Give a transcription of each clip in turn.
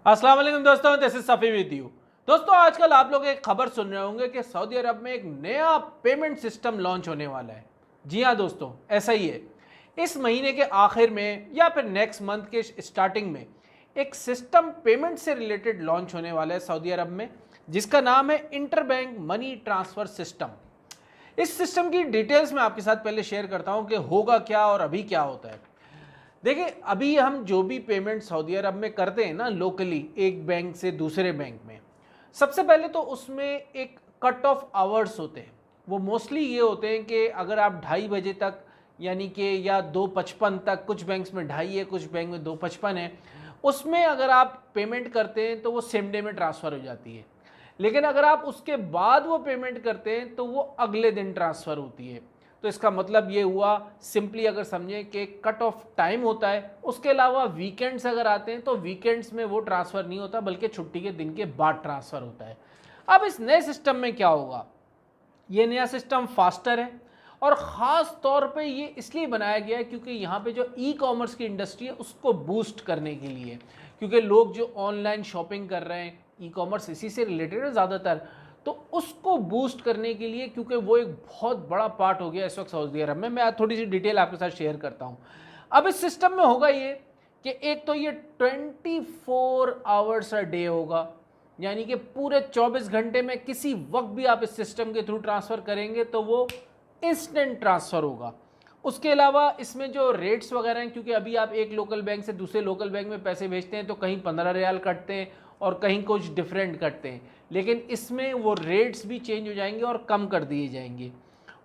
अस्सलाम वालेकुम दोस्तों, this is Safi with you. दोस्तों, आजकल आप लोग एक खबर सुन रहे होंगे कि सऊदी अरब में एक नया पेमेंट सिस्टम लॉन्च होने वाला है। जी हाँ दोस्तों, ऐसा ही है। इस महीने के आखिर में या फिर नेक्स्ट मंथ के स्टार्टिंग में एक सिस्टम पेमेंट से रिलेटेड लॉन्च होने वाला है सऊदी अरब में, जिसका नाम है इंटरबैंक मनी ट्रांसफ़र सिस्टम। इस सिस्टम की डिटेल्स मैं आपके साथ पहले शेयर करता हूँ कि होगा क्या और अभी क्या होता है। देखिए, अभी हम जो भी पेमेंट सऊदी अरब में करते हैं ना, लोकली एक बैंक से दूसरे बैंक में, सबसे पहले तो उसमें एक कट ऑफ आवर्स होते हैं। वो मोस्टली ये होते हैं कि अगर आप 2:30 बजे तक, यानी कि या 2:55 तक, कुछ बैंक्स में 2:30 है, कुछ बैंक में 2:55 है, उसमें अगर आप पेमेंट करते हैं तो वो सेम डे में ट्रांसफ़र हो जाती है। लेकिन अगर आप उसके बाद वो पेमेंट करते हैं तो वो अगले दिन ट्रांसफ़र होती है। तो इसका मतलब ये हुआ, सिंपली अगर समझें कि कट ऑफ टाइम होता है। उसके अलावा वीकेंड्स अगर आते हैं तो वीकेंड्स में वो ट्रांसफ़र नहीं होता, बल्कि छुट्टी के दिन के बाद ट्रांसफ़र होता है। अब इस नए सिस्टम में क्या होगा? ये नया सिस्टम फास्टर है और ख़ास तौर पे ये इसलिए बनाया गया है क्योंकि यहाँ पे जो ई कॉमर्स की इंडस्ट्री है उसको बूस्ट करने के लिए, क्योंकि लोग जो ऑनलाइन शॉपिंग कर रहे हैं, ई कॉमर्स इसी से रिलेटेड है ज़्यादातर, तो उसको बूस्ट करने के लिए, क्योंकि वो एक बहुत बड़ा पार्ट हो गया इस वक्त सऊदी अरब में। मैं आज थोड़ी सी डिटेल आपके साथ शेयर करता हूँ। अब इस सिस्टम में होगा ये कि एक तो ये 24 आवर्स अ डे होगा, यानी कि पूरे 24 घंटे में किसी वक्त भी आप इस सिस्टम के थ्रू ट्रांसफ़र करेंगे तो वो इंस्टेंट ट्रांसफ़र होगा। उसके अलावा इसमें जो रेट्स वगैरह हैं, क्योंकि अभी आप एक लोकल बैंक से दूसरे लोकल बैंक में पैसे भेजते हैं तो कहीं 15 रियाल कटते हैं और कहीं कुछ डिफरेंट कटते हैं, लेकिन इसमें वो रेट्स भी चेंज हो जाएंगे और कम कर दिए जाएंगे।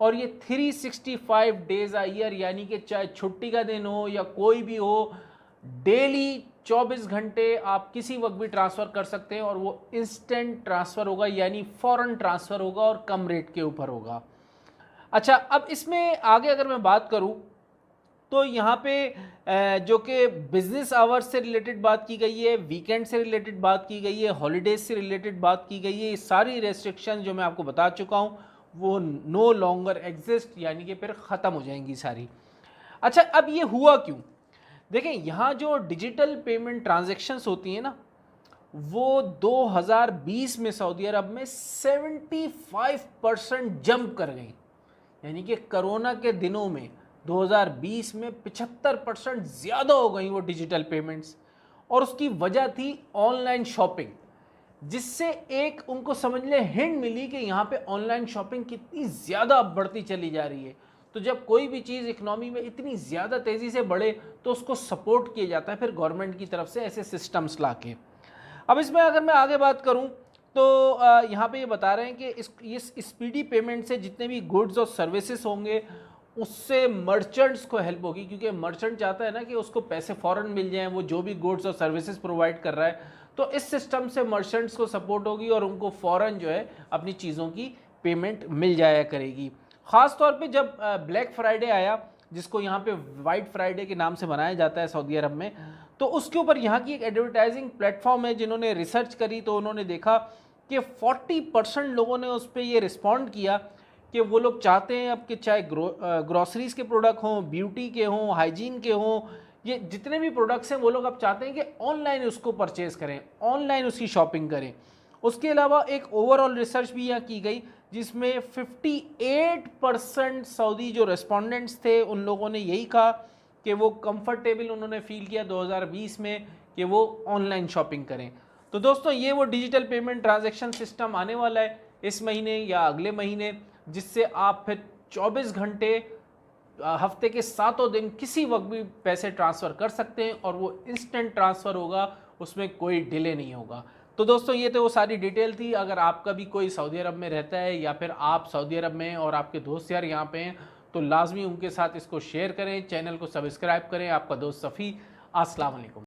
और ये 365 डेज़ अ ईयर, यानी कि चाहे छुट्टी का दिन हो या कोई भी हो, डेली 24 घंटे आप किसी वक्त भी ट्रांसफ़र कर सकते हैं और वो इंस्टेंट ट्रांसफ़र होगा, यानी फ़ौरन ट्रांसफ़र होगा और कम रेट के ऊपर होगा। अच्छा, अब इसमें आगे अगर मैं बात करूं तो यहाँ पे जो कि बिज़नेस आवर्स से रिलेटेड बात की गई है, वीकेंड से रिलेटेड बात की गई है, हॉलीडेज से रिलेटेड बात की गई है। ये सारी रेस्ट्रिक्शन जो मैं आपको बता चुका हूँ वो नो लॉन्गर एग्जिस्ट, यानी कि फिर ख़त्म हो जाएंगी सारी। अच्छा, अब ये हुआ क्यों? देखें, यहाँ जो डिजिटल पेमेंट ट्रांजेक्शन्स होती हैं ना, वो 2020 में सऊदी अरब में 75% जंप कर गई। यानी कि कोरोना के दिनों में 2020 में 75% ज़्यादा हो गई वो डिजिटल पेमेंट्स। और उसकी वजह थी ऑनलाइन शॉपिंग, जिससे एक उनको समझ ले हिंट मिली कि यहाँ पे ऑनलाइन शॉपिंग कितनी ज़्यादा बढ़ती चली जा रही है। तो जब कोई भी चीज़ इकनॉमी में इतनी ज़्यादा तेज़ी से बढ़े तो उसको सपोर्ट किया जाता है फिर गवर्नमेंट की तरफ से ऐसे सिस्टम्स ला के। अब इसमें अगर मैं आगे बात करूं तो यहाँ पे ये बता रहे हैं कि इस स्पीडी पेमेंट से जितने भी गुड्स और सर्विसेज होंगे उससे मर्चेंट्स को हेल्प होगी, क्योंकि मर्चेंट चाहता है ना कि उसको पैसे फ़ौरन मिल जाएं, वो जो भी गुड्स और सर्विसेज प्रोवाइड कर रहा है। तो इस सिस्टम से मर्चेंट्स को सपोर्ट होगी और उनको फ़ौरन जो है अपनी चीज़ों की पेमेंट मिल जाया करेगी। ख़ास तौर पे जब ब्लैक फ्राइडे आया, जिसको यहाँ पे वाइट फ्राइडे के नाम से मनाया जाता है सऊदी अरब में, तो उसके ऊपर यहाँ की एक एडवर्टाइजिंग प्लेटफॉर्म है जिन्होंने रिसर्च करी, तो उन्होंने देखा कि 40% लोगों ने उस पर ये रिस्पॉन्ड किया कि वो लोग चाहते हैं अब कि चाहे ग्रॉसरीज़ के प्रोडक्ट हों, ब्यूटी के हों, हाइजीन के हों, ये जितने भी प्रोडक्ट्स हैं वो लोग अब चाहते हैं कि ऑनलाइन उसको परचेज़ करें, ऑनलाइन उसकी शॉपिंग करें। उसके अलावा एक ओवरऑल रिसर्च भी यहाँ की गई जिसमें 58% सऊदी जो रेस्पोंडेंट्स थे उन लोगों ने यही कहा कि वो कंफर्टेबल उन्होंने फ़ील किया 2020 में कि वो ऑनलाइन शॉपिंग करें। तो दोस्तों, ये वो डिजिटल पेमेंट ट्रांजैक्शन सिस्टम आने वाला है इस महीने या अगले महीने, जिससे आप फिर 24 घंटे हफ्ते के 7 दिन किसी वक्त भी पैसे ट्रांसफ़र कर सकते हैं और वो इंस्टेंट ट्रांसफ़र होगा, उसमें कोई डिले नहीं होगा। तो दोस्तों, ये तो वो सारी डिटेल थी। अगर आपका भी कोई सऊदी अरब में रहता है या फिर आप सऊदी अरब में हैं और आपके दोस्त यार यहाँ पे हैं, तो लाजमी उनके साथ इसको शेयर करें, चैनल को सब्सक्राइब करें। आपका दोस्त सफ़ी। अस्सलाम वालेकुम।